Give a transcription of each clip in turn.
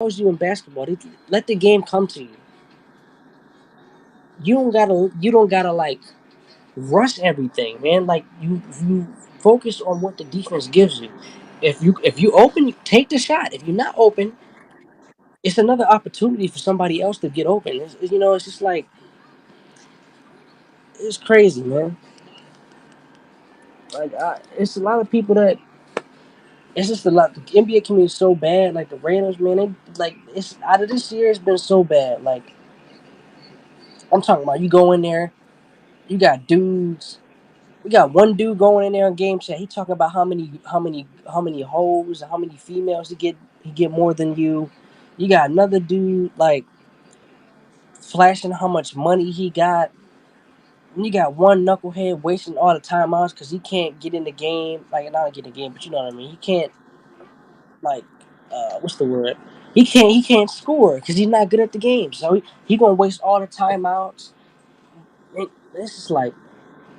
you in basketball. Let the game come to you. You don't gotta like rush everything, man. Like you focus on what the defense gives you. If you open, take the shot. If you're not open, it's another opportunity for somebody else to get open. It's just like it's crazy, man. Like it's a lot of people that it's just a lot. The NBA community is so bad. Like the Raiders, man, it's out of this year. It's been so bad. Like I'm talking about, you go in there, you got dudes. We got one dude going in there on game chat. He talking about how many hoes and how many females he get more than you. You got another dude like flashing how much money he got. And you got one knucklehead wasting all the timeouts because he can't get in the game. Like not get in the game, but you know what I mean. He can't like what's the word? He can't score because he's not good at the game. So he gonna waste all the timeouts. It's just like,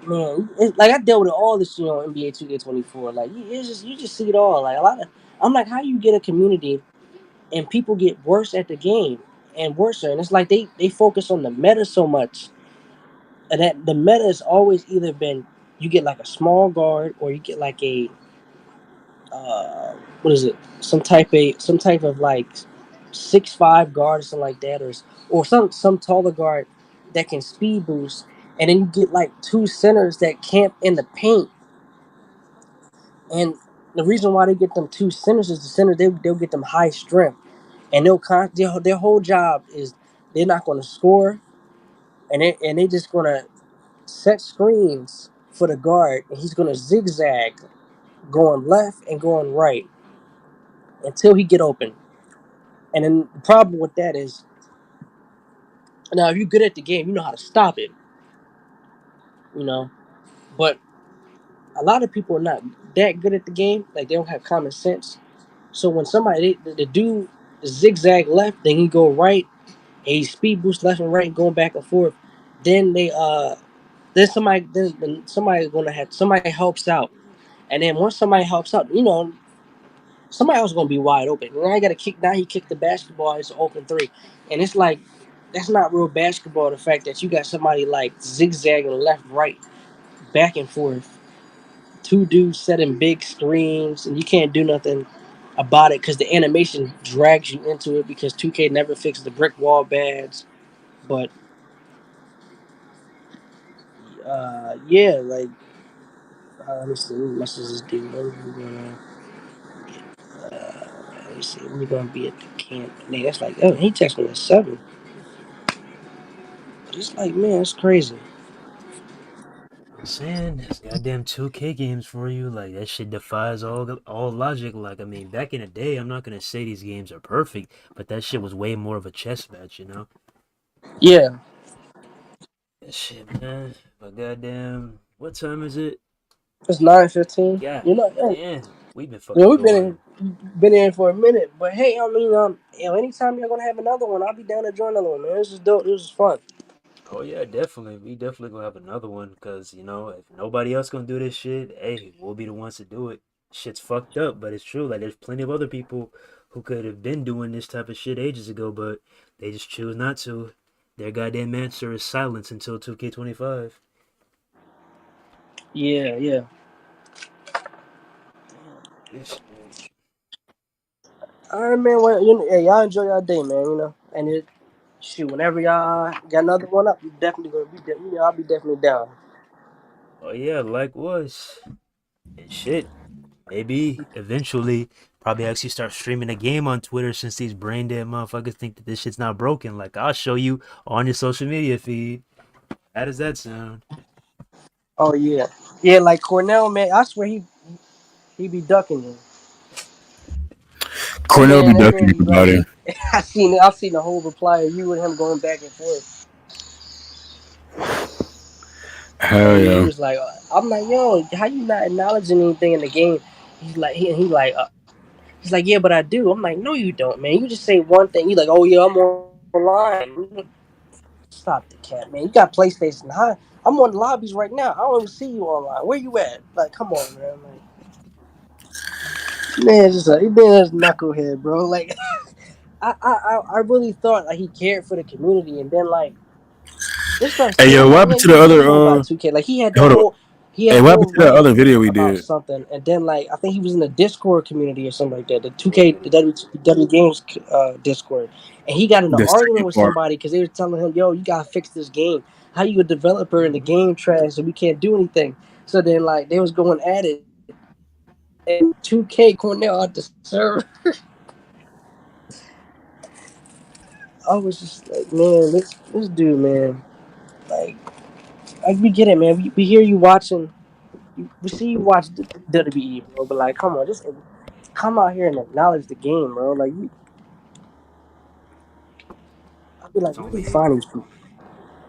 man, like I dealt with all this, on NBA 2K24. Like you just see it all. Like a lot of, I'm like, how you get a community and people get worse at the game and worse, and it's like they focus on the meta so much, and that the meta has always either been you get like a small guard or you get like a uh, what is it? Some type of like 6'5" guard or something like that, or some taller guard that can speed boost, and then you get like two centers that camp in the paint. And the reason why they get them two centers is the center they'll get them high strength, and their whole job is they're not going to score, and they just going to set screens for the guard, and he's going to zigzag going left and going right until he get open. And then the problem with that is, now if you're good at the game, you know how to stop it, you know. But a lot of people are not that good at the game. Like they don't have common sense. So when the dude zigzag left, then he go right, and he speed boost left and right, going back and forth. Then then somebody gonna have somebody helps out, and then once somebody helps out, somebody else gonna be wide open. Now I got to kick. Now he kicked the basketball. It's an open three, and it's like that's not real basketball. The fact that you got somebody like zigzagging left, right, back and forth, two dudes setting big screens, and you can't do nothing about it because the animation drags you into it because 2K never fixed the brick wall bads. But yeah, like let me see. Let me message this dude. Let me see. We're gonna be at the camp. Man, that's like, oh, he texted me at 7. But it's like, man, it's crazy. I'm saying it's goddamn 2K games for you. Like that shit defies all logic. Like I mean, back in the day, I'm not gonna say these games are perfect, but that shit was way more of a chess match, you know? Yeah, Shit, man. But goddamn, what time is it? it's 9:15. God Hey, damn, we've been fucking we've going. been in for a minute. But hey, I mean, anytime you're gonna have another one, I'll be down to join another one, man. This is dope. This is fun. Oh yeah, definitely. We definitely gonna have another one because if nobody else gonna do this shit, hey, we'll be the ones to do it. Shit's fucked up, but it's true. Like there's plenty of other people who could have been doing this type of shit ages ago, but they just choose not to. Their goddamn answer is silence until 2K25. Yeah, yeah. This shit. All right, man. Well, hey, y'all enjoy your day, man. And shoot, whenever y'all got another one up, you definitely gonna be, I'll be definitely down. Oh yeah, likewise. And shit. Maybe eventually, probably actually start streaming a game on Twitter since these brain dead motherfuckers think that this shit's not broken. Like I'll show you on your social media feed. How does that sound? Oh yeah, yeah. Like Cornell, man. I swear he be ducking you. That Cornell be man, that ducking man be like, everybody. I seen the whole reply of you and him going back and forth. Hell And he yeah. was like, I'm like, yo, how you not acknowledging anything in the game? He's like, yeah, but I do. I'm like, no, you don't, man. You just say one thing. You like, oh yeah, I'm online. Stop the cat, man. You got PlayStation. Hi, I'm on the lobbies right now. I don't even see you online. Where you at? Like, come on, man. Like, man, just a knucklehead, bro. Like, I really thought like he cared for the community, and then like just start Hey, saying yo, what like, happened yeah, to the what other? you know about 2K? Like Hold on. he had Hey, a what happened whole to that rant other video we about did? something, and then like I think he was in the Discord community or something like that, the 2K the W Games Discord, and he got in an The argument second with part. somebody because they were telling him, yo, you gotta fix this game. How you a developer and the game trash and we can't do anything? So then like they was going at it, and 2K Cornell out the server. I was just like, man, this dude, man, like. We get it, man. We hear you watching. We see you watch WWE, bro. But like, come on, just come out here and acknowledge the game, bro. Like, I'll be like, It's where do you only find these people?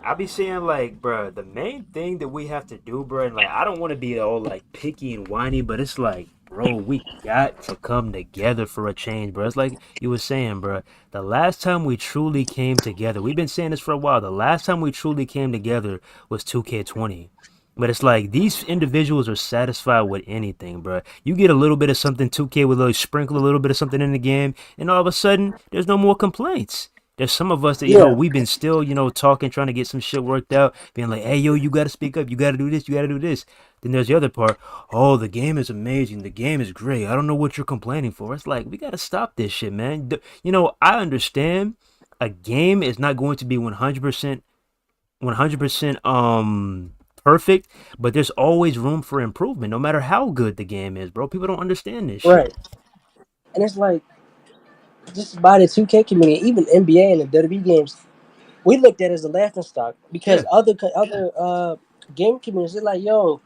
I be saying like, bro, the main thing that we have to do, bro, and like, I don't want to be all like picky and whiny, but it's like, bro, we got to come together for a change, bro. It's like you were saying, bro. The last time we truly came together, we've been saying this for a while. The last time we truly came together was 2K20. But it's like these individuals are satisfied with anything, bro. You get a little bit of something 2K with a little sprinkle a little bit of something in the game, and all of a sudden, there's no more complaints. There's some of us that, Yeah, we've been still, talking, trying to get some shit worked out, being like, hey, yo, you got to speak up. You got to do this. You got to do this. Then there's the other part. Oh, the game is amazing. The game is great. I don't know what you're complaining for. It's like, we got to stop this shit, man. I understand a game is not going to be 100% perfect, but there's always room for improvement no matter how good the game is, bro. People don't understand this right. shit. And it's like just by the 2K community, even NBA and the WWE games, we looked at it as a laughing stock because Yeah. other game communities, they're like, yo,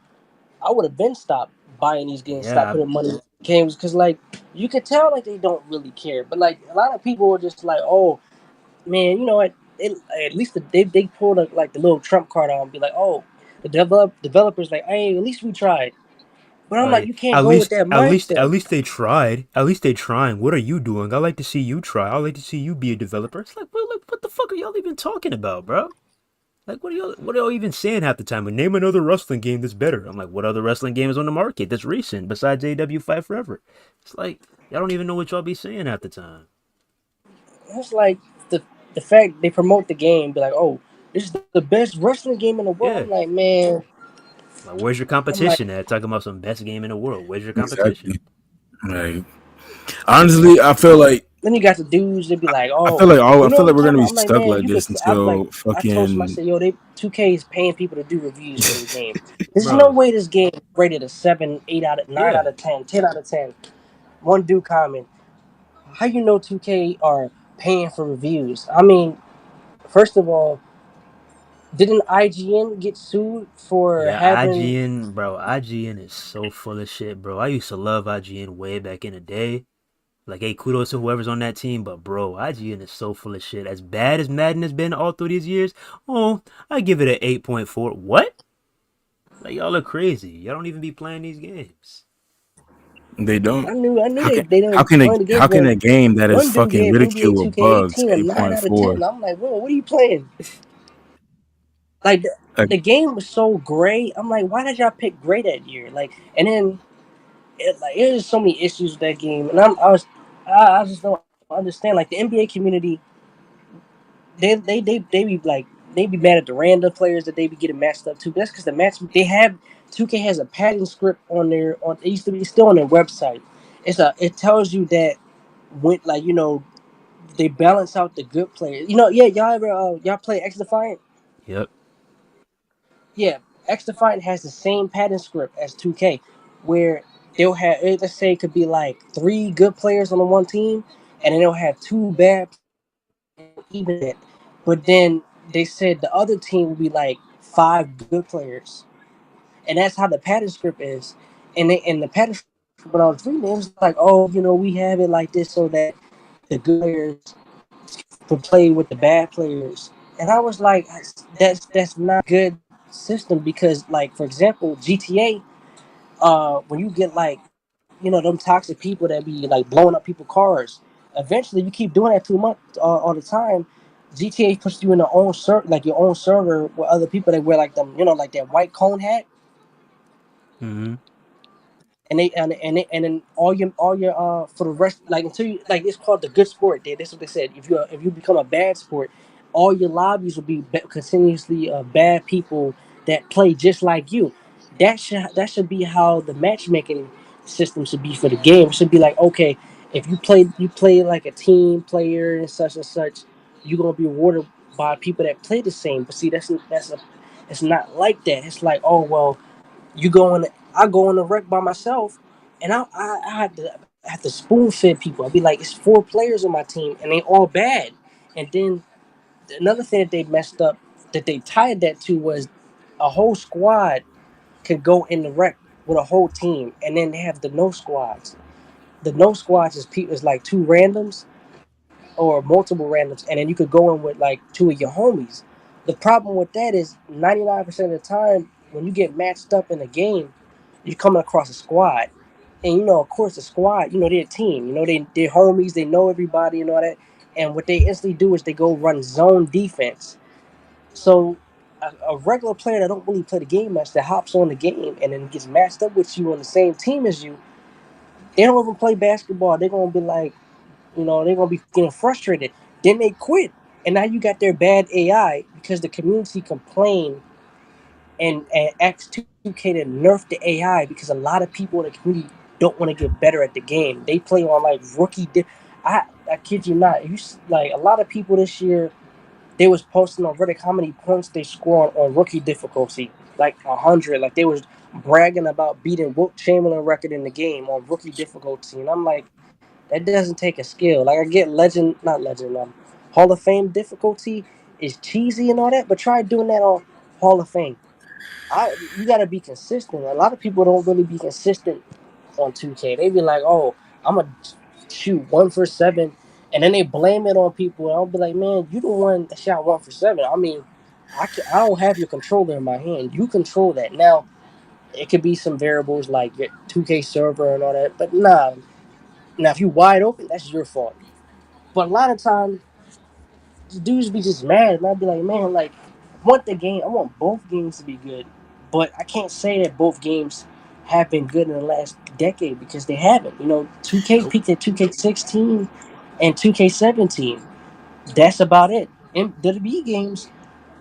I would have been stopped buying these games, stop Yeah. putting money in games because like you could tell like they don't really care, but like a lot of people were just like, oh man, you know what? At least they pulled like the little trump card on and be like, oh, the developers like, hey, at least we tried. But I'm like, Like you can't at go with least that at least mindset. at least they tried. At least they trying. What are you doing? I like to see you try. I like to see you be a developer. It's like what the fuck are y'all even talking about, bro? Like what are y'all even saying half the time? Name another wrestling game that's better. I'm like, what other wrestling game is on the market that's recent besides AW Fight Forever? It's like y'all don't even know what y'all be saying half the time. It's like the fact they promote the game, be like, oh, this is the best wrestling game in the world. I'm Yeah. like, man, Like where's your I'm like, competition at? Talking about some best game in the world. Where's your competition? Exactly. Like, honestly, I feel like then you got the dudes that be like, I oh, feel like you I know feel what like we we're talking gonna be about? I'm like, stuck man, like you could. this I'm like, until I told somebody, I fucking said, yo, they 2K is paying people to do reviews for their game. There's no Bro. way this game is rated a 7, 8 out of 9 out Yeah. of 10, 10 out of 10. One dude comment, how you know 2K are paying for reviews? I mean, first of all, didn't IGN get sued for Yeah, having? IGN, bro. IGN is so full of shit, bro. I used to love IGN way back in the day. Like, hey, kudos to whoever's on that team, but bro, IGN is so full of shit. As bad as Madden has been all through these years, oh, I give it an 8.4. What? Like, y'all are crazy. Y'all don't even be playing these games. they don't. I knew How can they don't a playing the games, how can but a game that is one dude fucking gave NBA ridiculed with bugs 2K18 a 9 out of 8.4? 10. I'm like, whoa, what are you playing? Like Like, the game was so great. I'm like, why did y'all pick gray that year? Like, and then there's so many issues with that game, and I just don't understand. Like the NBA community, they be like they be mad at the random players that they be getting matched up to. But that's because the match they have 2K has a padding script on their on it used to be still on their website. It tells you that when like they balance out the good players. Yeah, y'all ever y'all play X Defiant? Yep. Yeah, X Defiant has the same pattern script as 2K, where they'll have let's say it could be like three good players on the one team, and then they'll have two bad players, and they'll even it. But then they said the other team will be like five good players, and that's how the pattern script is. And the pattern script on three names like, oh, we have it like this so that the good players can play with the bad players. And I was like, that's not a good system because, like, for example, GTA, when you get like, them toxic people that be like blowing up people's cars, eventually you keep doing that too much all the time. GTA puts you in the own like your own server with other people that wear like them, like that white cone hat. Mm-hmm. And then all your for the rest, like, until you, like, it's called the good sport. That's what they said. If you become a bad sport, all your lobbies will be continuously bad people that play just like you. That should be how the matchmaking system should be for the game. It should be like, okay, if you play like a team player and such, you're gonna be rewarded by people that play the same. But see, it's not like that. It's like, oh well, you go in, I go in the wreck by myself, and I have to spoon feed people. I'd be like, it's four players on my team, and they all bad. And then another thing that they messed up, that they tied that to, was a whole squad can go in the wreck with a whole team, and then they have the no squads. The no squads is like two randoms or multiple randoms, and then you could go in with like two of your homies. The problem with that is 99% of the time when you get matched up in a game, you're coming across a squad. And of course, the squad, they're a team. They're homies, they know everybody and all that. And what they instantly do is they go run zone defense. So a regular player that don't really play the game much, that hops on the game and then gets matched up with you on the same team as you, they don't even play basketball. They're gonna be like, they're gonna be getting frustrated. Then they quit, and now you got their bad AI because the community complained and asked 2K to nerf the AI because a lot of people in the community don't want to get better at the game. They play on like I kid you not. Like a lot of people this year, they was posting on Reddit how many points they score on rookie difficulty, like 100. Like they was bragging about beating Wilt Chamberlain record in the game on rookie difficulty, and I'm like, that doesn't take a skill. Like I get legend, not legend, Hall of Fame difficulty is cheesy and all that, but try doing that on Hall of Fame. You got to be consistent. A lot of people don't really be consistent on 2K. They be like, oh, I'm gonna shoot 1 for 7, and then they blame it on people. And I'll be like, man, you the one that shot 1 for 7. I mean, I don't have your controller in my hand. You control that. Now it could be some variables like your 2K server and all that, but nah. Now if you wide open, that's your fault. But a lot of times, the dudes be just mad, and I'd be like, man, like, I want both games to be good, but I can't say that both games have been good in the last decade because they haven't. 2K Nope. peaked at 2K16 and 2K17. That's about it. In WWE games,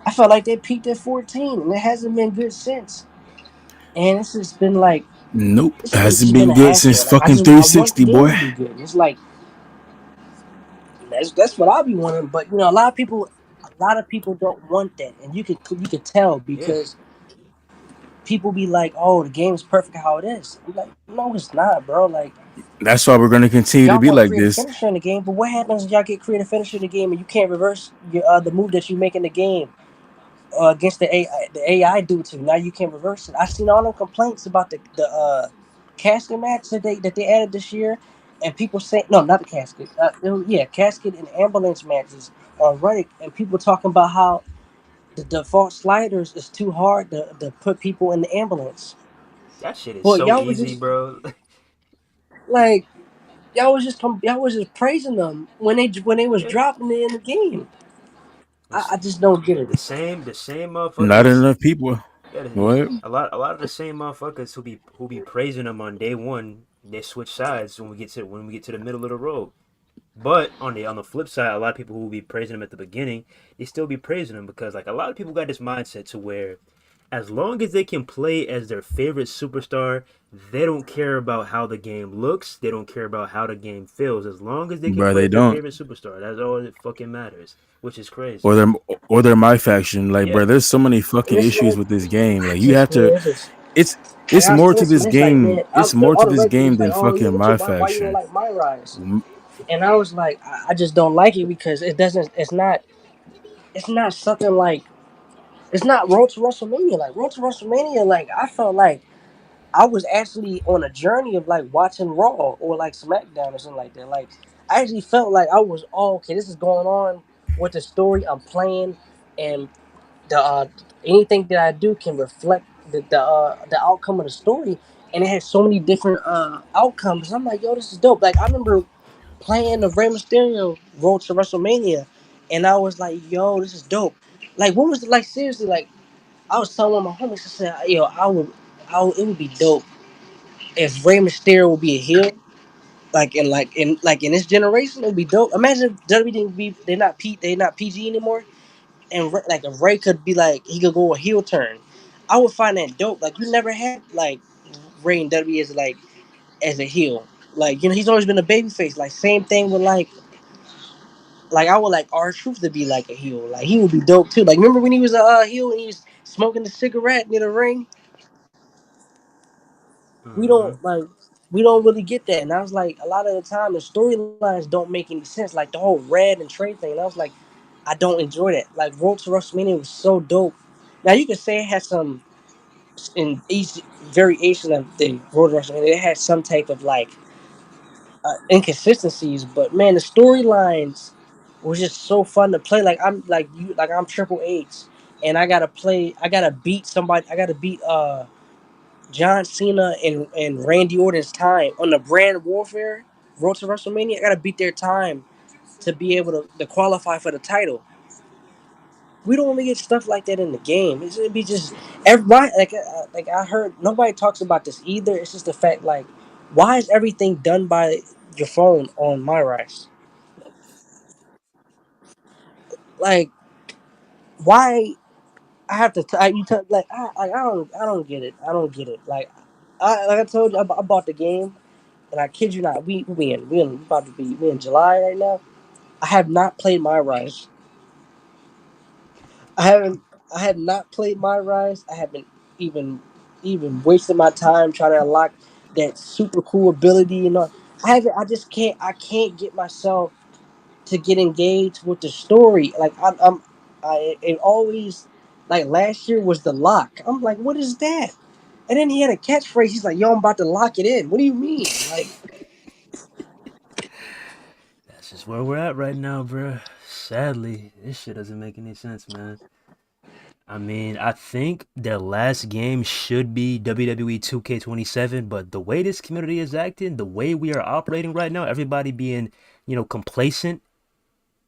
I felt like they peaked at 14, and it hasn't been good since. And it's just been like, Nope. it's Hasn't just been been a good hassle. since Like fucking I want the 360, game boy. to be good. It's like that's what I'll be wanting. But a lot of people don't want that, and you could tell Yeah. because people be like, "Oh, the game is perfect how it is." I'm like, no, it's not, bro. Like That's why we're gonna continue to y'all be want like creative this. finisher in the game, but what happens if y'all get creative finisher in the game and you can't reverse the move that you make in the game against the AI? The AI do it to you. Now you can't reverse it. I seen all them complaints about the casket match that they added this year, and people say no, not the casket. Yeah, casket and ambulance matches on Reddit, and people talking about how the default sliders is too hard to put people in the ambulance. That shit is But so y'all was easy, just bro. like y'all was just praising them when they was Yeah. dropping it in the game. I, It's I just don't get the, it. the same Not motherfuckers. enough people. Yeah, What? a lot of the same motherfuckers who be praising them on day one. They switch sides when we get to the middle of the road. But on the flip side, a lot of people who will be praising him at the beginning, they still be praising him because like a lot of people got this mindset to where as long as they can play as their favorite superstar, they don't care about how the game looks. They don't care about how the game feels. As long as they can Bro, play they as their don't. favorite superstar, that's all that fucking matters. Which is Or crazy. they're my faction. Like, Yeah, bro, there's so many fucking It's issues like with this game. I Like, you just have man, to. it's just It's like it's I was more to telling this someone, it's like, game. man, It's more all to the this regulars game was than like, oh, fucking my why you don't faction. like my rise? And I was like, I just don't like it because it's not something like, it's not Road to WrestleMania. Like Road to WrestleMania, like I felt like I was actually on a journey of like watching Raw or like SmackDown or something like that. Like I actually felt like I was, oh, okay, this is going on with the story I'm playing, and the anything that I do can reflect the outcome of the story, and it has so many different outcomes. I'm like, yo, this is dope. Like I remember playing the Rey Mysterio Road to WrestleMania, and I was like, yo, this is dope. Like, what was it like? Seriously, like I was telling one of my homies, I said, yo, it would be dope if Rey Mysterio will be a heel, like in this generation, it'd be dope. Imagine if WWE didn't be they're not PG anymore, and like if Ray could be like he could go a heel turn. I would find that dope. Like you never had like Ray and WWE as a heel. Like he's always been a babyface. Like same thing with like I would like R-Truth to be like a heel. Like he would be dope too. Like remember when he was a heel and he was smoking the cigarette near the ring? We Uh-huh. don't like we don't really get that. And I was like, a lot of the time the storylines don't make any sense. Like the whole Red and Trey thing. And I was like, I don't enjoy that. Like Road to WrestleMania was so dope. Now you can say it had some in each variation of the Road to WrestleMania. It had some type of like inconsistencies, but man, the storylines was just so fun to play. Like I'm Triple H, and I gotta play. I gotta beat somebody. I gotta beat John Cena and Randy Orton's time on the Brand Warfare Road to WrestleMania. I gotta beat their time to be able to qualify for the title. We don't really get stuff like that in the game. It should be just everybody like I heard nobody talks about this either. It's just the fact like why is everything done by your phone on My Rise? Like why I have to like I don't get it. I don't get it. Like I told you I bought the game and I kid you not we about to be we in July right now. I have not played My Rise. I haven't. I have not played My Rise. I haven't even wasted my time trying to unlock that super cool ability and all. I haven't. I just can't. I can't get myself to get engaged with the story. Like I'm. I it always like last year was the lock. I'm like, what is that? And then he had a catchphrase. He's like, "Yo, I'm about to lock it in." What do you mean? Like, That's just where we're at right now, bro. Sadly, this shit doesn't make any sense, man. I mean, I think their last game should be WWE 2K27, but the way this community is acting, the way we are operating right now, everybody being, complacent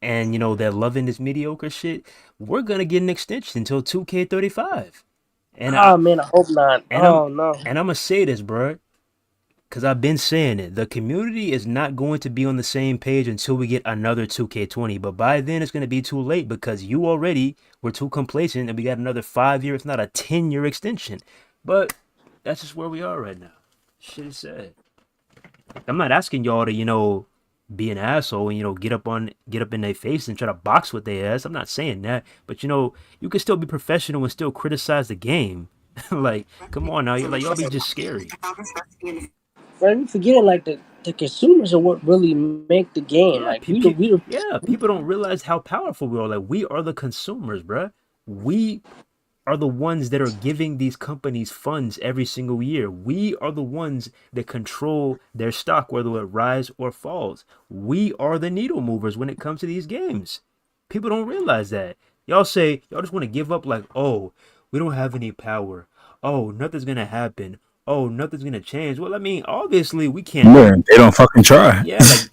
and, they're loving this mediocre shit, we're going to get an extension until 2K35. And I oh man, I hope not. and I'm Oh no. and I'm gonna say this, bro, because I've been saying it. The community is not going to be on the same page until we get another 2K20. But by then, it's going to be too late because you already were too complacent and we got another 5 year, if not a 10-year extension. But that's just where we are right now. Shit is sad. I'm not asking y'all to, be an asshole and get up in their face and try to box with their ass. I'm not saying that, but you can still be professional and still criticize the game. Like, come on now, y'all be just scary. Right? We forgetting like the consumers are what really make the game. Like Yeah, people don't realize how powerful we are. Like, we are the consumers, bruh. We are the ones that are giving these companies funds every single year. We are the ones that control their stock, whether it rise or falls. We are the needle movers when it comes to these games. People don't realize that. Y'all say y'all just want to give up, like, oh, we don't have any power. Oh, nothing's gonna happen. Oh, nothing's gonna change. Well, I mean, obviously we can't. Yeah, they don't fucking try. Yeah, like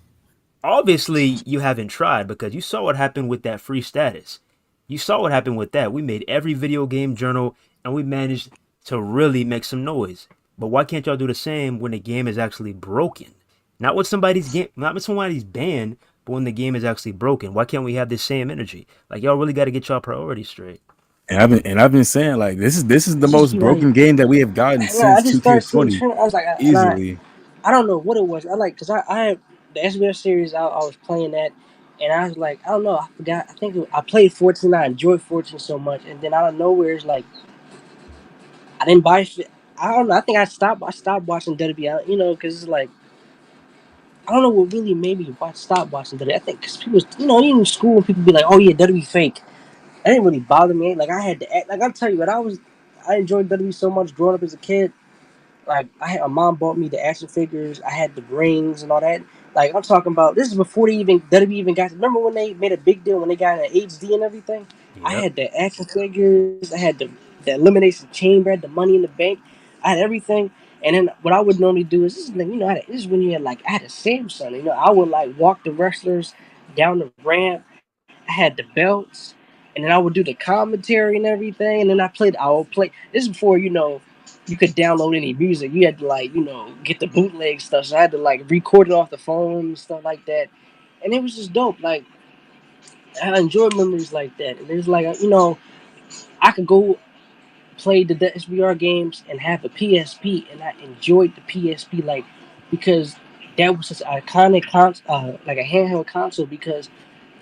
obviously you haven't tried because you saw what happened with that free status. You saw what happened with that. We made every video game journal and we managed to really make some noise. But why can't y'all do the same when the game is actually broken? Not when somebody's game, not when somebody's banned, but when the game is actually broken. Why can't we have this same energy? Like y'all really got to get y'all priorities straight. And I've been saying like this is the it's just most be like, broken game that we have gotten yeah, I since just started seeing 2K20 trend. I was like, easily. I don't know what it was. I like because I had the SBF series. I was playing that, and I was like, I don't know. I forgot. I think I played 14. I enjoyed 14 so much, and then out of nowhere, it's like I didn't buy. I don't know. I think I stopped. I stopped watching WWE. Because it's like I don't know what really made me stop watching WWE. I think because people, even in school, people be like, "Oh yeah, WWE fake." That didn't really bother me. Like I had to act. Like I'll tell you, I enjoyed WWE so much growing up as a kid. Like my mom bought me the action figures. I had the rings and all that. Like I'm talking about this is before they even WWE even got. Remember when they made a big deal when they got an HD and everything? I Yep. had the action figures. I had the elimination chamber. I had the Money in the Bank. I had everything. And then what I would normally do is this is this is when you had like I had a Samsung. I would like walk the wrestlers down the ramp. I had the belts, and then I would do the commentary and everything. And then I would play. This is before. you could download any music. You had to like get the bootleg stuff. So I had to like record it off the phone and stuff like that, and it was just dope. Like I enjoy memories like that. And it's like I could go play the SBR games and have a PSP, and I enjoyed the PSP like because that was such an iconic like a handheld console because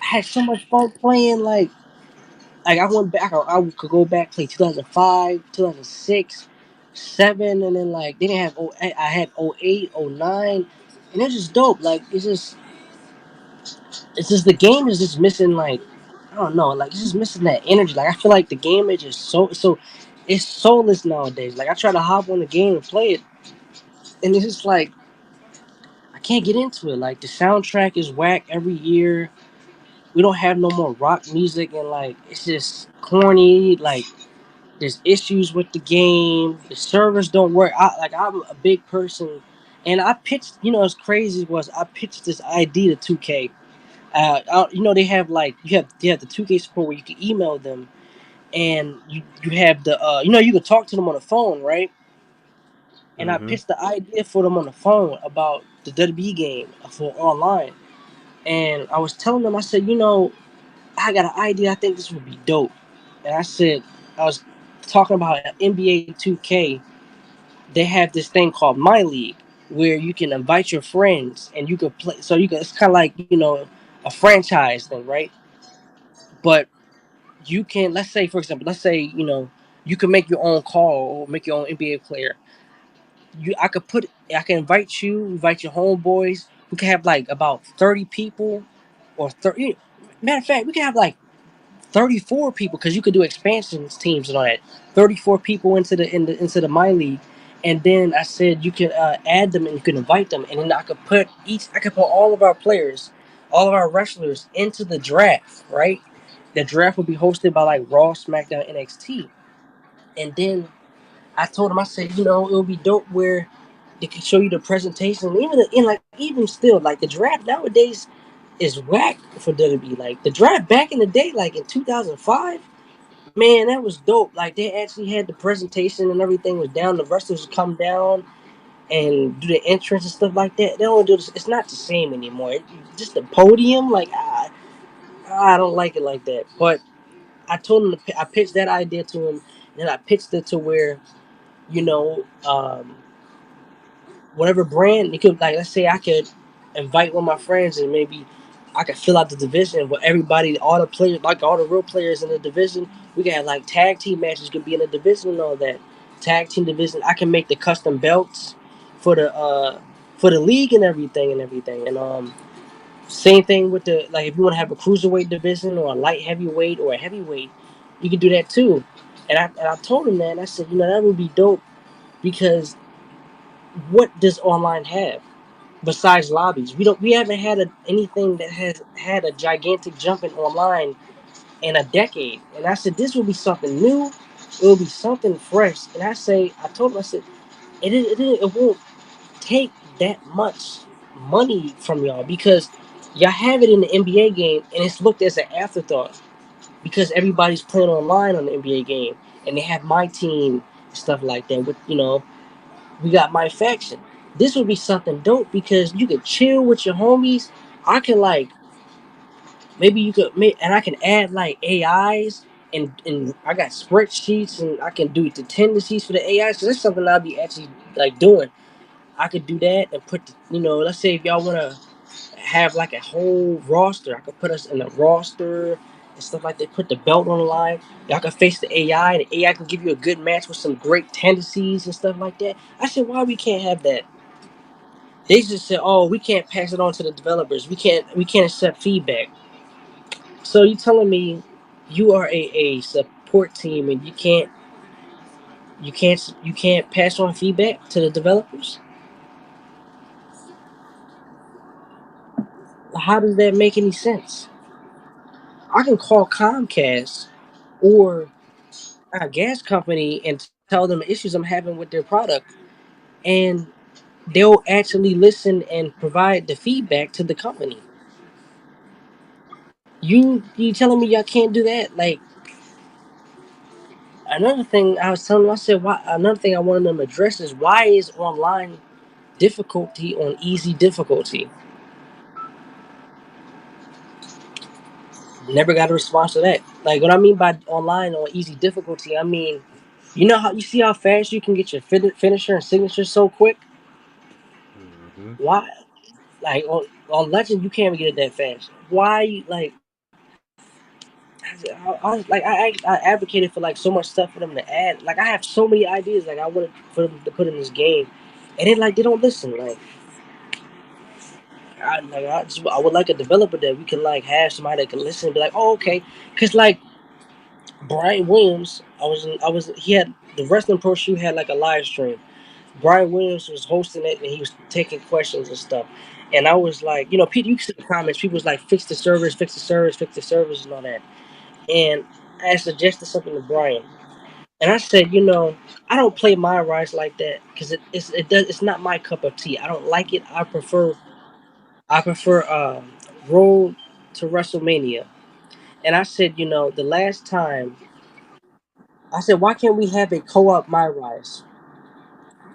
I had so much fun playing like I went back. I could go back play 2005, 2006, 7, and then like they didn't have. I had 08, 09, and it's just dope. Like it's just the game is just missing like I don't know. Like it's just missing that energy. Like I feel like the game is just so it's soulless nowadays. Like I try to hop on the game and play it, and it's just like I can't get into it. Like the soundtrack is whack every year. We don't have no more rock music, and like it's just corny. Like there's issues with the game. The servers don't work. I'm a big person, and I pitched. As crazy was I pitched this idea to 2K. They have like you have the 2K support where you can email them, and you have the you can talk to them on the phone, right? And I Mm-hmm. pitched the idea for them on the phone about the WWE game for online, and I was telling them I said I got an idea. I think this would be dope, and I was talking about NBA 2K. They have this thing called My League where you can invite your friends and you can play. So you can it's kind of like a franchise thing, right? But you can let's say for example, let's say you can make your own call or make your own NBA player. I can invite you, invite your homeboys. We can have like about 30 people or 30. Matter of fact, we can have like 34 people because you could do expansions teams and all that. 34 people into the my league, and then I said you can add them and you can invite them, and then I could put all of our players, all of our wrestlers into the draft. Right, the draft will be hosted by like Raw, SmackDown, NXT, and then I told him I said it would be dope where they could show you the presentation, even still like the draft nowadays is whack for WWE. Like the draft back in the day, like in 2005. Man, that was dope. Like they actually had the presentation and everything was down. The wrestlers would come down and do the entrance and stuff like that. They don't do this. It's not the same anymore. Just the podium, like I don't like it like that. But I pitched that idea to him, and I pitched it to where you know um, whatever brand it could like. Let's say I could invite one of my friends and maybe I could fill out the division with everybody, all the players, like all the real players in the division. We can have like tag team matches, could be in the division and all that. Tag team division. I can make the custom belts for the league and everything. And same thing with the like if you want to have a cruiserweight division or a light heavyweight or a heavyweight, you can do that too. And I told him that and I said that would be dope because what does online have? Besides lobbies. We haven't had anything that has had a gigantic jump in online in a decade. And I said this will be something new. It will be something fresh. And I told him I said it won't take that much money from y'all because y'all have it in the NBA game and it's looked as an afterthought because everybody's playing online on the NBA game and they have my team and stuff like that with we got my faction. This would be something dope because you could chill with your homies. I can like maybe you could make and I can add like AIs and I got spreadsheets and I can do the tendencies for the AIs. So that's something I'll be actually like doing. I could do that and put let's say if y'all wanna have like a whole roster, I could put us in a roster and stuff like that. Put the belt on the line. Y'all can face the AI. The AI can give you a good match with some great tendencies and stuff like that. I said, why we can't have that? They just said, "Oh, we can't pass it on to the developers. We can't accept feedback." So you telling me you are a support team and you can't pass on feedback to the developers? How does that make any sense? I can call Comcast or a gas company and tell them the issues I'm having with their product, and they'll actually listen and provide the feedback to the company. You telling me y'all can't do that? Like Another thing I was telling them, I said, why? Another thing I wanted them to address is why is online difficulty on easy difficulty? Never got a response to that. Like what I mean by online on easy difficulty, I mean, you know how you see how fast you can get your finisher and signature so quick. Hmm. Why? Like on Legend, you can't even get it that fast. Why? Like I advocated for like so much stuff for them to add. Like I have so many ideas like I wanted for them to put in this game, and then like they don't listen. I would like a developer that we can like have somebody that can listen and be like, oh okay, because like Brian Williams, I was he had the wrestling pro shoe had like a live stream. Brian Williams was hosting it and he was taking questions and stuff. And I was like, you know, Pete, you can see the comments. People was like, fix the servers, fix the servers, fix the servers, and all that. And I suggested something to Brian, and I said, you know, I don't play my rights like that because it's not my cup of tea. I don't like it. I prefer Road to WrestleMania. And I said, you know, the last time I said, why can't we have a co-op my rise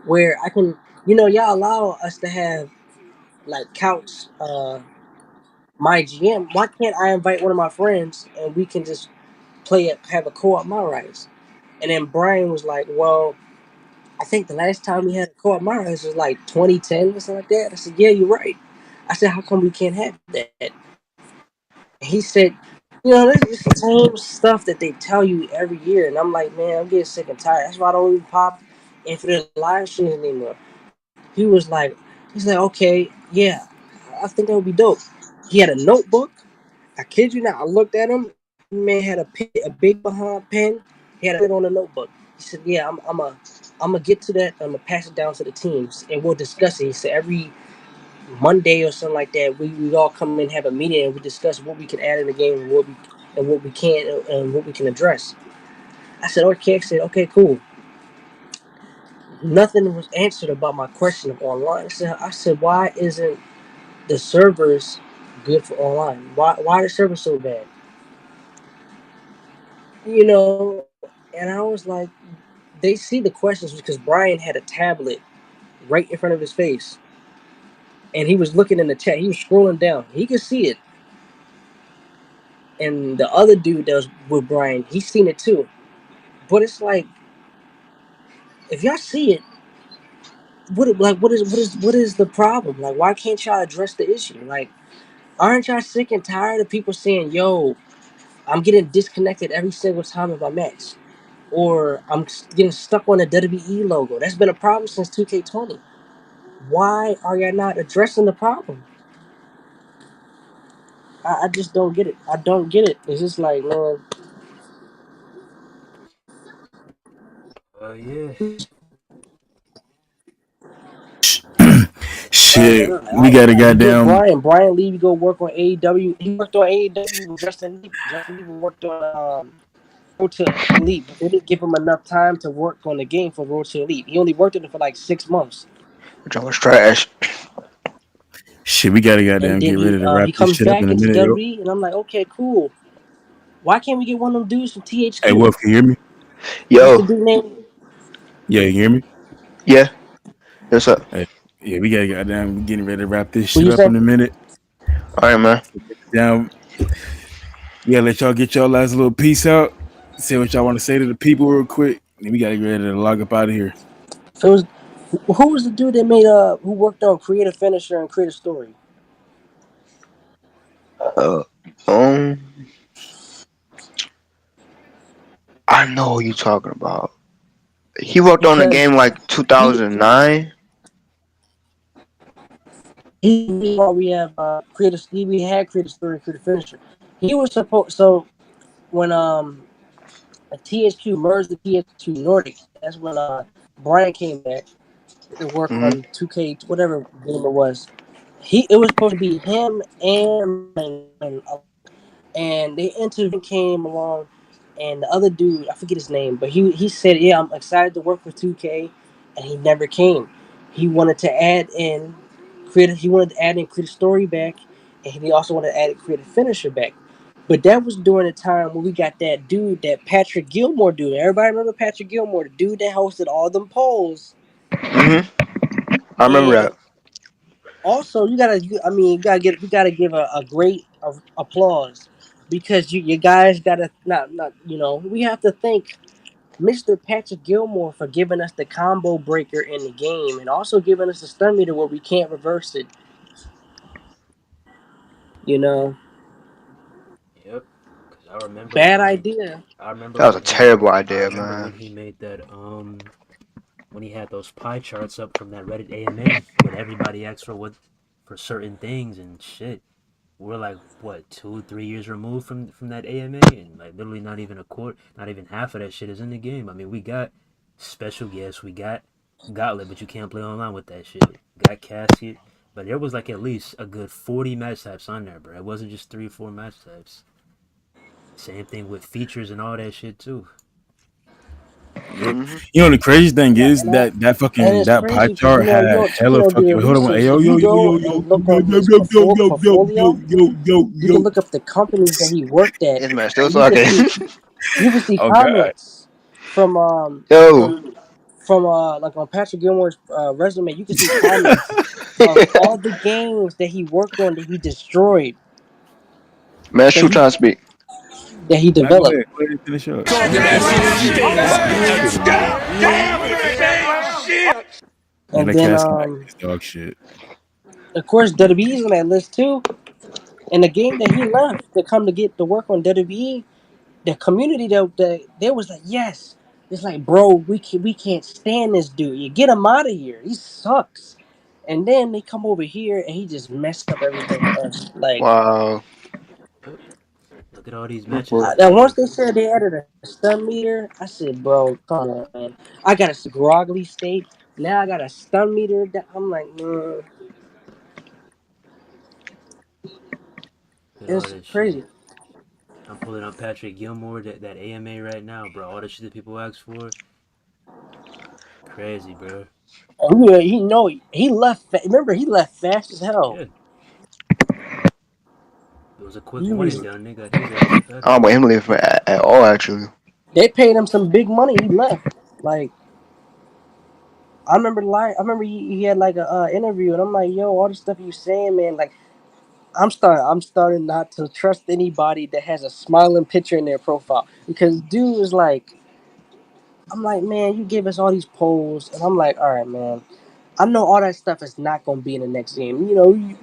where I can, you know, y'all allow us to have like couch my GM. Why can't I invite one of my friends and we can just play it, have a co-op my rise? And then Brian was like, well, I think the last time we had a co-op my rise was like 2010 or something like that. I said, yeah, you're right. I said, how come we can't have that? And he said, you know, this is the same stuff that they tell you every year. And I'm like, man, I'm getting sick and tired. That's why I don't even pop into the live streams anymore. He's like, okay, yeah, I think that would be dope. He had a notebook. I kid you not. I looked at him. Man had a big behind pen. He had a pen on the notebook. He said, yeah, I'm gonna get to that. I'm gonna pass it down to the teams and we'll discuss it. He said every Monday or something like that, we all come in, have a meeting, and we discuss what we can add in the game and what we can't and what we can address. I said, okay. I said, okay, cool. Nothing was answered about my question of online. I said, why isn't the servers good for online? Why the servers so bad? You know, and I was like, they see the questions because Brian had a tablet right in front of his face, and he was looking in the chat. He was scrolling down. He could see it, and the other dude that was with Brian, he's seen it too. But it's like, if y'all see it, what is the problem? Like, why can't y'all address the issue? Like, aren't y'all sick and tired of people saying, "Yo, I'm getting disconnected every single time of my match," or "I'm getting stuck on the WWE logo"? That's been a problem since 2K20. Why are y'all not addressing the problem? I just don't get it. I don't get it. It's just like, man, Yeah. Shit, we got a you get goddamn. Brian Lee go work on AEW. He worked on AEW with Justin Lee. Justin Lee worked on Road to Elite, but they didn't give him enough time to work on the game for Road to Elite. He only worked on it for like 6 months, John was trash. Shit, we gotta and goddamn then get ready to wrap he this comes shit up back in a into minute, yo. WWE, and I'm like, okay, cool. Why can't we get one of them dudes from Hey, THQ? Wolf, can you hear me? What's Yo, the dude name? Yeah, you hear me? yeah, what's up? Hey, yeah, we gotta goddamn getting ready to wrap this Who shit you up say? in a minute. All right, man. Down, we gotta let y'all get y'all last little piece out. Say what y'all want to say to the people real quick. And we gotta get ready to log up out of here. If it was, who was the dude that made who worked on Creative Finisher and Creative Story? Uh, um, I know who you talking about. He worked on the Because game like he 2009. he's the reason why we have we had Creative Story and Creative Finisher. He was supposed so when THQ merged the THQ Nordic. That's when Brian came back to work Mm-hmm. on 2K whatever game it was. It was supposed to be him and the interview came along, and the other dude I forget his name, but he said, "Yeah, I'm excited to work with 2K," and he never came. He wanted to add in creative. He wanted to add in creative story back, and he also wanted to add creative finisher back. But that was during the time when we got that dude, that Patrick Gilmore dude. Everybody remember Patrick Gilmore, the dude that hosted all them polls. Mhm. I remember And that. also, I mean, we gotta give a great applause because you guys gotta not we have to thank Mr. Patrick Gilmore for giving us the combo breaker in the game and also giving us the stun meter where we can't reverse it. You know, Yep. Cause I remember bad when idea. That was a terrible I idea, remember man. when he made that when he had those pie charts up from that Reddit AMA when everybody asked for what for certain things and shit. We're like what 2 3 years removed from that AMA and like literally not even a quarter, not even half of that shit is in the game. I mean, we got special guests, we got Gauntlet, but you can't play online with that shit. Got Casket, but there was like at least a good 40 match types on there, bro. It wasn't just 3 or 4 match types. Same thing with features and all that shit too. Yep. Mhm. You know the crazy thing And I, is and I that and fucking it's that pie crazy because chart had you hella don't do fucking. your Hold on, hey, research. yo If yo you yo yo go yo and look on yo his yo yo yo yo portfolio, yo yo you can yo. look up the companies that he worked at, This man still and you can talking. see Oh God. comments from Yo, like on Patrick Gilmore's resume. You can see comments of all the games that he worked on that he destroyed, man, that shoot he trying to speak. that he Now go developed. ahead. Go ahead and finish up. Man, And that then casket is dog shit. of course WWE's on that list too. And the game that he left to come to get to work on WWE, the community that they was like, yes, it's like, bro, we can't stand this dude. You get him out of here. He sucks. And then they come over here and he just messed up everything for us. Like, Wow. Yep. Look at all these That's matches what- that now once came. they said they added a stun meter, I said, bro, come on, man. I got a groggly state. Now I got a stun meter. I'm like, Look at all it's this shit. crazy. I'm pulling up Patrick Gilmore, that AMA right now, bro. All the shit that people ask for, crazy, bro. And he know he left. Remember, he left fast as hell. Yeah, it was a quick He one and was. done. They got his ass up out I of don't there. blame him leaving for at all. Actually, They paid him some big money. He left. Like I remember he had like a interview, and I'm like, yo, all the stuff you saying, man. Like I'm starting not to trust anybody that has a smiling picture in their profile because dude is like, I'm like, man, you give us all these polls, and I'm like, all right, man. I know all that stuff is not going to be in the next game.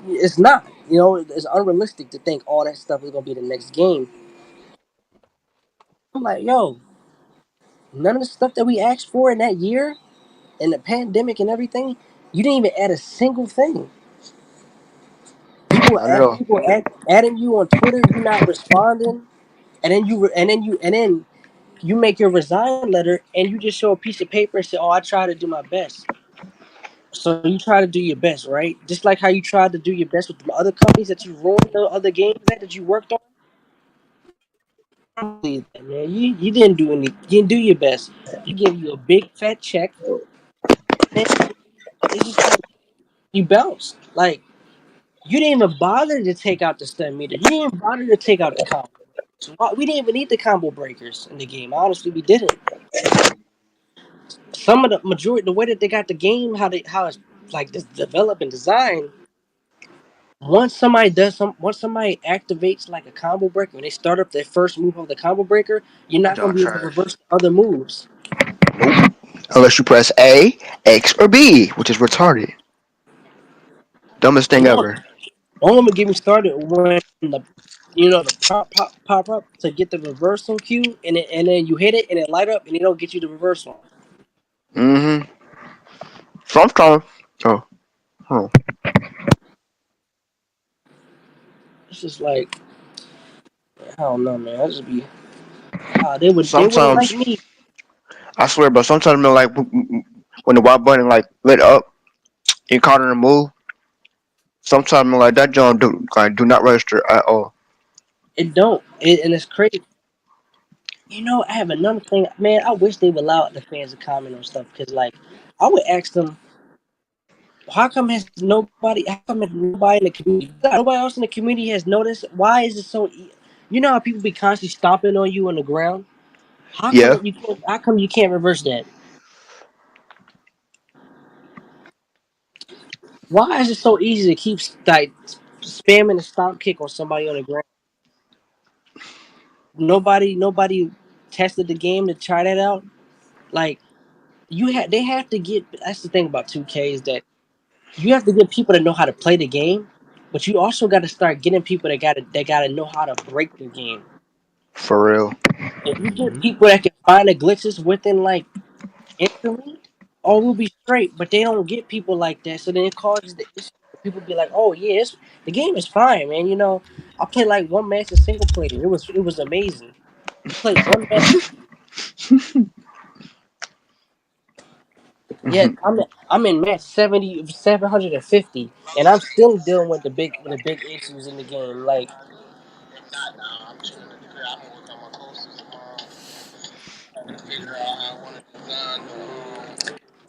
It's not. It's unrealistic to think all that stuff is going to be the next game. I'm like, yo, none of the stuff that we asked for in that year, and the pandemic and everything, you didn't even add a single thing. not at all. People adding you on Twitter, you not responding, and then you make your resign letter and you just show a piece of paper and say, "Oh, I try to do my best." So you try to do your best, right? Just like how you tried to do your best with the other companies that you ruined the other games that you worked on. I don't believe that, man. You didn't do any. You didn't do your best. You give you a big fat check, and it's just like you bounced. Like you didn't even bother to take out the stun meter. You didn't even bother to take out the combo. So we didn't even need the combo breakers in the game. Honestly, we didn't. Some of the majority, the way that they got the game, how it's like this developed and designed. Once somebody activates like a combo breaker, when they start up their first move of the combo breaker, you're That not gonna John be able to trash. reverse the other moves. Nope. Unless you press A, X, or B, which is retarded. Dumbest thing Don't ever. don't even get me started when the prompt pop up to get the reversal cue, and then you hit it and it light up and it don't get you the reversal. Mm-hmm. Sometimes. Oh, huh. It's just like I don't know, man. I just be they wouldn't like Sometimes me. I swear, but sometimes man, like when the Y button like lit up, encountering a move. Sometimes man, like that John do not register at all. And it's crazy. I have another thing, man. I wish they would allow the fans to comment on stuff because, like, I would ask them, how come has nobody? How come nobody in the community? Nobody else in the community has noticed? Why is it so? You know how people be constantly stomping on you on the ground? Yeah, How come you can't reverse that? Why is it so easy to keep like spamming the stomp kick on somebody on the ground? Nobody tested the game to try that out. Like they have to get. That's the thing about 2K is that you have to get people that know how to play the game, but you also got to start getting people that gotta know how to break the game. for real. If you get Mm-hmm. people that can find the glitches within like instantly, oh, we'll be straight. But they don't get people like that, so then it causes the issue. People be like, "Oh yeah, the game is fine, man. You know, I played like one match in single player. It was amazing. You played one match, yeah. I'm in match 750, and I'm still dealing with the big issues in the game. Like,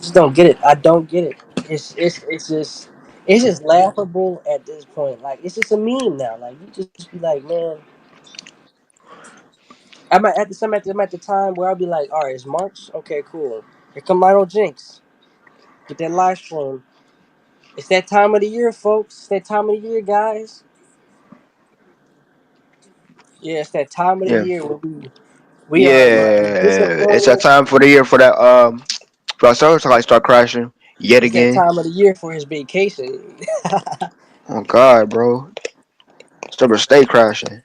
just don't get it. I don't get it. It's just laughable at this point. Like, it's just a meme now. Like, you just be like, man. I'm at the time where I'll be like, all right, it's March. Okay, cool. Here come Lionel Jinx. Get that live stream. It's that time of the year, folks. It's that time of the year, guys. Yeah, it's that time of the Yeah, year where we are yeah. It's that disappointed. time for the year for that for our servers to like start crashing yet It's that again. time of the year for his vacation. Oh God, bro, servers stay crashing.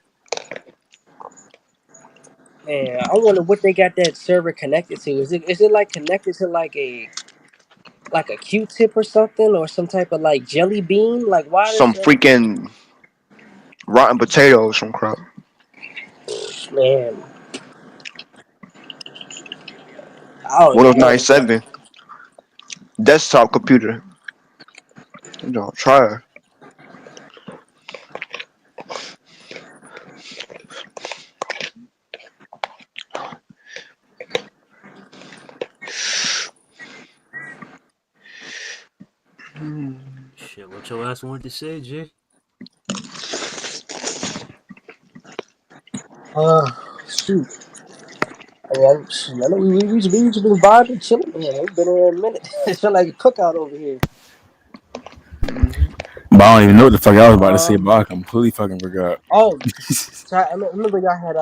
And I wonder what they got that server connected to. Is it like connected to like a Q-tip or something, or some type of like jelly bean? Like, why does Some that? freaking rotten potatoes from crap. Man, I don't Windows man. 97 desktop computer. You know, try. Shit, what your ass wanted to say, Jay? Shoot. I know we just been vibing, chilling. Man, we've been here a minute. It felt like a cookout over here. Mhm. But I don't even know what the fuck I was about to say, Um. but I completely fucking forgot. Oh, so remember y'all had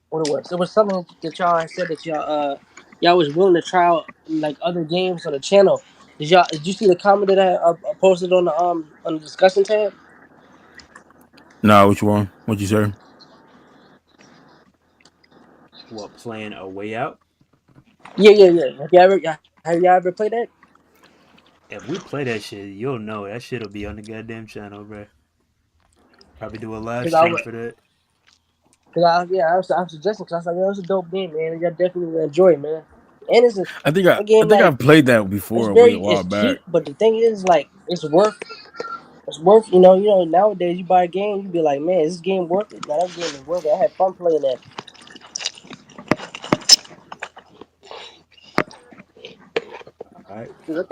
what it was? It was something that y'all had said that y'all was willing to try out like other games on the channel. Did you see the comment that I posted on the discussion tab? Nah, which one? What you say? What, playing a way out? Yeah, yeah, yeah. Have y'all ever played that? If we play that shit, you'll know that shit'll be on the goddamn channel, bro. Probably do a live Because I stream was, for that. cause I was suggesting because I was like, yo, it's a dope game, man. Y'all definitely will enjoy it, man. And I a game think like I've played that before a it's while back. cheap, but the thing is, like, it's worth. Nowadays you buy a game, you be like, man, is this game worth it? Now that game is worth it. I had fun playing that. Alright. 'Cause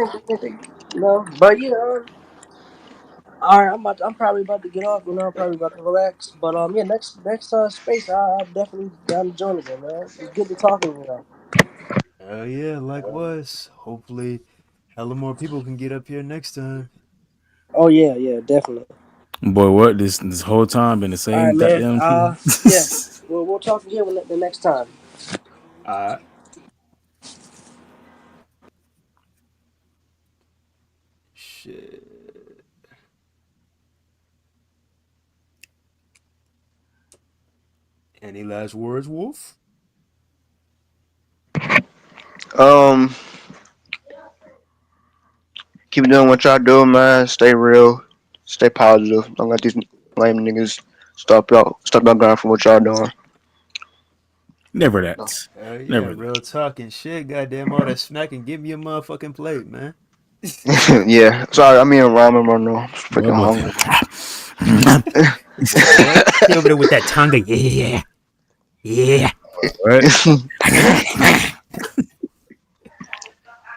but all right, I'm probably about to get off. I'm probably about to relax. But yeah, next space, I'm definitely down to join again, man. It's good to talking. Hell yeah, likewise. Hopefully, hella more people can get up here next time. Oh yeah, yeah, definitely. Boy, what this whole time been the All right, same man. goddamn people. Yeah, we'll talk again the next time. Alright. Shit. Any last words, Wolf? Um, keep doing what y'all do, man. Stay real. Stay positive. Don't let these lame niggas stop y'all going from what y'all doing. Never No. that. Hell yeah, Never that. real talking shit. Goddamn, all that smacking. Give me a motherfucking plate, man. Yeah. Sorry, I mean ramen right now. I'm Boy, freaking boy. hungry. Boy, he over there with that tongue. Yeah, yeah. What?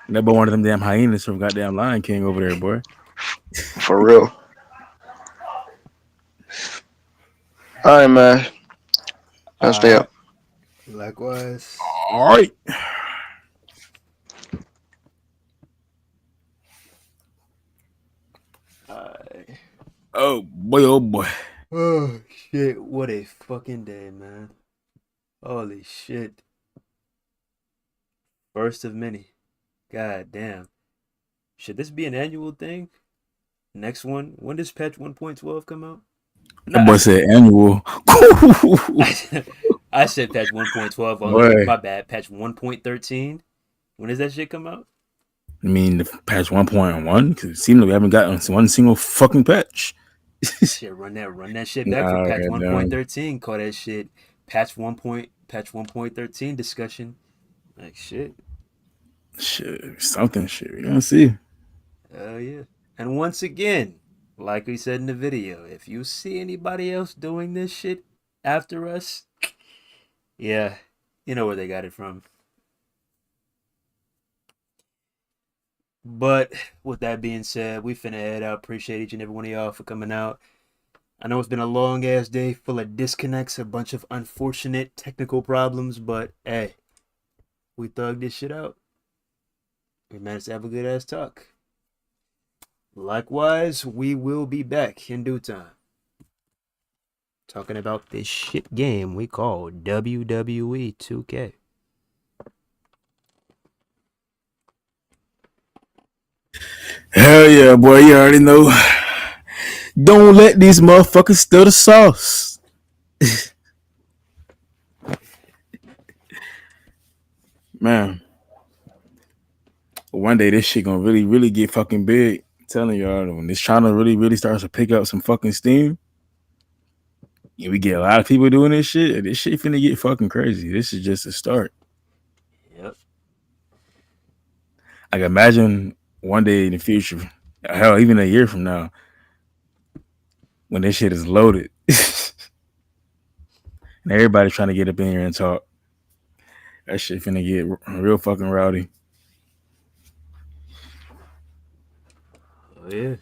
That boy one of them damn hyenas from goddamn Lion King over there, boy. For real. All right, man. Let's All stay right. up. Likewise. All right. Alright. Oh boy, oh boy. Oh shit! What a fucking day, man. Holy shit! First of many. God damn. Should this be an annual thing? Next one. When does patch 1.12 come out? No, That boy said annual. I said patch 1.12 only. Boy, My bad. Patch 1.13. When does that shit come out? I mean, the patch 1.1, because it seems like we haven't gotten one single fucking patch. Shit, run that shit back for Nah, patch goddamn. 1.13. Call that shit patch 1.13 discussion. Like shit. Shit, something shit. We gonna see. Hell yeah. And once again, like we said in the video, if you see anybody else doing this shit after us, yeah, you know where they got it from. But with that being said, we finna head out. Appreciate each and every one of y'all for coming out. I know it's been a long ass day full of disconnects, a bunch of unfortunate technical problems, but hey, we thugged this shit out. We managed to have a good ass talk. Likewise, we will be back in due time. Talking about this shit game we call WWE 2K. Hell yeah, boy. You already know. Don't let these motherfuckers steal the sauce. Man, one day this shit gonna really, really get fucking big. I'm telling y'all, when this China really, really starts to pick up some fucking steam, and we get a lot of people doing this shit finna get fucking crazy. This is just a start. Yep. Like imagine one day in the future, hell, even a year from now, when this shit is loaded, and everybody trying to get up in here and talk. That shit finna get real fucking rowdy. Oh yeah.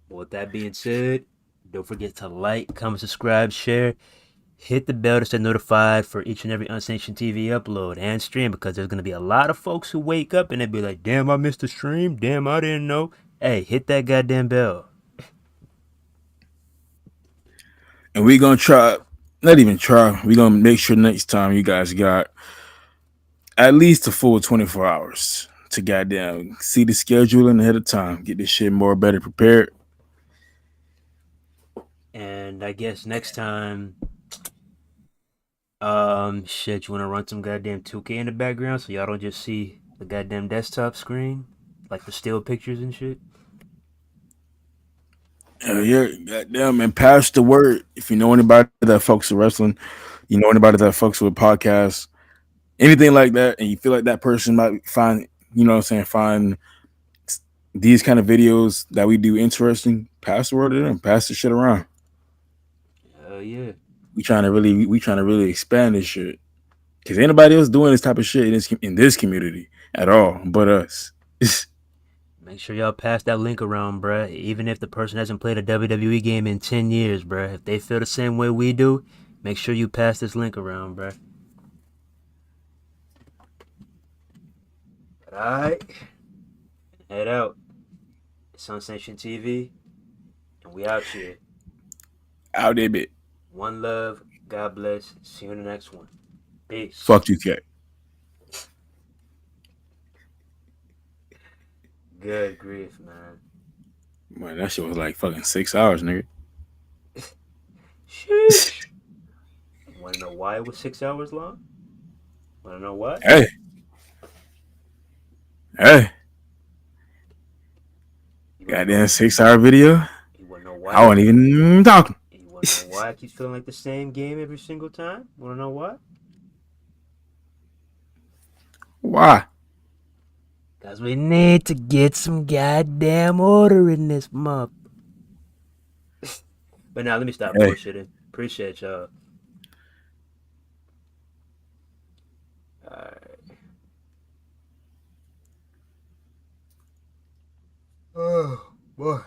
With that being said, don't forget to like, comment, subscribe, share. Hit the bell to stay notified for each and every Unsanctioned TV upload and stream because there's going to be a lot of folks who wake up and they be like, damn, I missed the stream. Damn, I didn't know. Hey, hit that goddamn bell. And we gonna try, not even try, we gonna make sure next time you guys got at least a full 24 hours to goddamn see the scheduling ahead of time, get this shit more better prepared. And I guess next time, shit, you want to run some goddamn 2K in the background so y'all don't just see the goddamn desktop screen? Like the still pictures and shit? Yeah, goddamn, and pass the word. If you know anybody that fucks with wrestling, you know anybody that fucks with podcasts, anything like that, and you feel like that person might find, you know what I'm saying, find these kind of videos that we do interesting, pass the word to them, pass the shit around. Hell yeah. We trying to really expand this shit. Cause anybody else doing this type of shit in this community at all, but us. Make sure y'all pass that link around, bruh. Even if the person hasn't played a WWE game in 10 years, bruh. If they feel the same way we do, make sure you pass this link around, bruh. Alright. Head out. It's Unsanctioned TV. And we out here. Out there bit. One love. God bless. See you in the next one. Peace. Fuck you, cat. Good grief, man. Man, that shit was like fucking 6 hours, nigga. Sheesh. Wanna know why it was 6 hours long? Wanna know what? Hey, hey, You wanna goddamn know? 6 hour video. You wanna know why? I wasn't even talking. You wanna know why I keep feeling like the same game every single time? Wanna know why? Why? Cause we need to get some goddamn order in this month. But now let me stop Hey, bullshitting. Appreciate y'all. Alright. Oh boy.